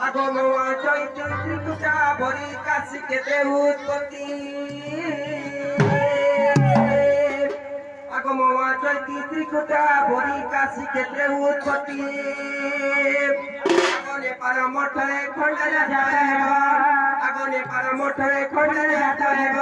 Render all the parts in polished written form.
আগমা চৈত্রিকুটা বরি কাশি কেতে উৎপত্তি আগমা চৈত্রিকুটা বরি কাশি কেতে উৎপত্তি আগনে পারমঠরে খণ্ডরে যাইব আগনে পারমঠরে খণ্ডরে যাইব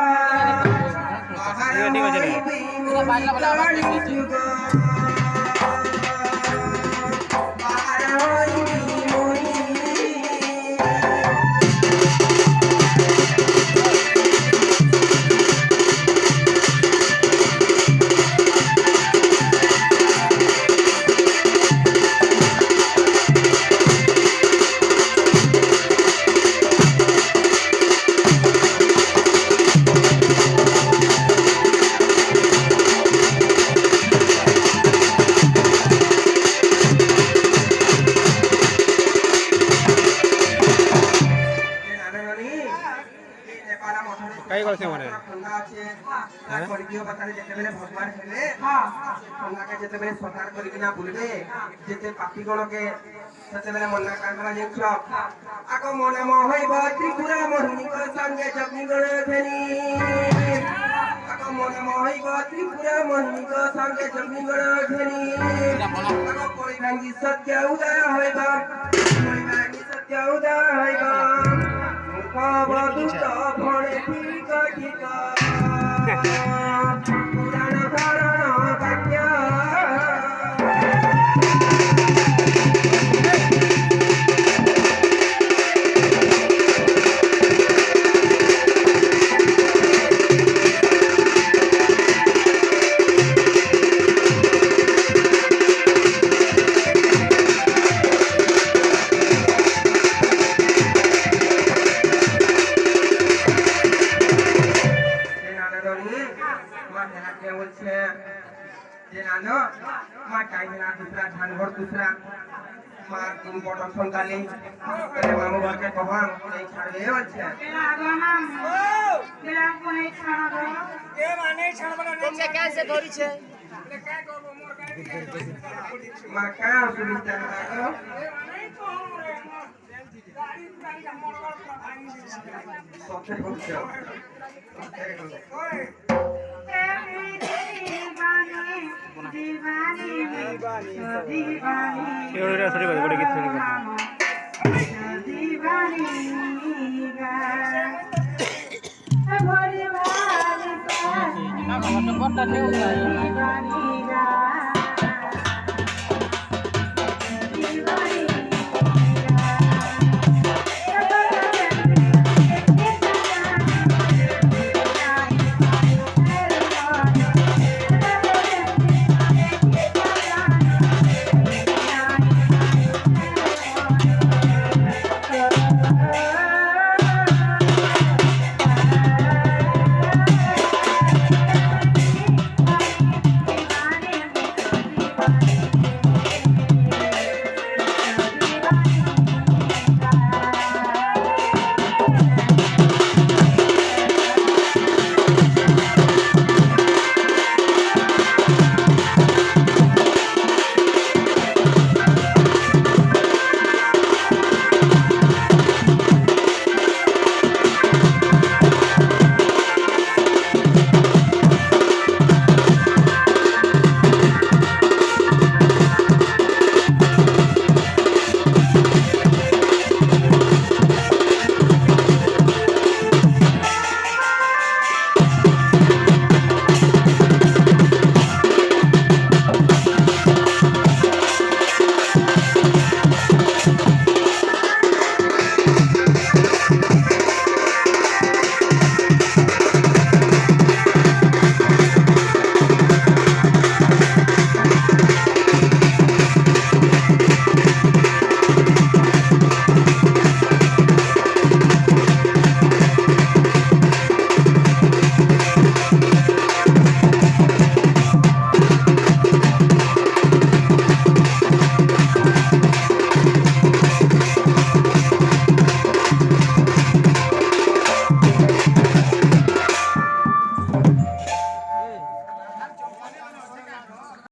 कई करते माने ठंडा আছে করিও বাতারে যেতেবেলে ভগবান হেলে ঠান্ডাকে যেতেবেলে সতার করিকিনা বুলবে যেতে পাপি গণকে সেতেবেলে মন্না কারখানা জিনিস আগ মনে মহইব ত্রিপুরা মোহিনীক সঙ্গে জগ্নি গণ ধেনি আগ মনে মহইব ত্রিপুরা মোহিনীক সঙ্গে জগ্নি গণ ধেনি আগ পরিভাঙ্গি সত্য উদয় হইব পরিভাঙ্গি সত্য উদয় হইব মূর্খ ভণে ঠিক ঠিক পুরাণ ধারণ বাক্য दूसरा मार तुम बटन संताली तेरे मामू घर के कहां नहीं छाड़ गए बच्चे मेरा को नहीं छाड़ दो ए माने छाड़ बना तुमसे कैसे धोरी छे ले काय करबो मोर काय मार का सुविधा करो सबसे बहुत दीवानी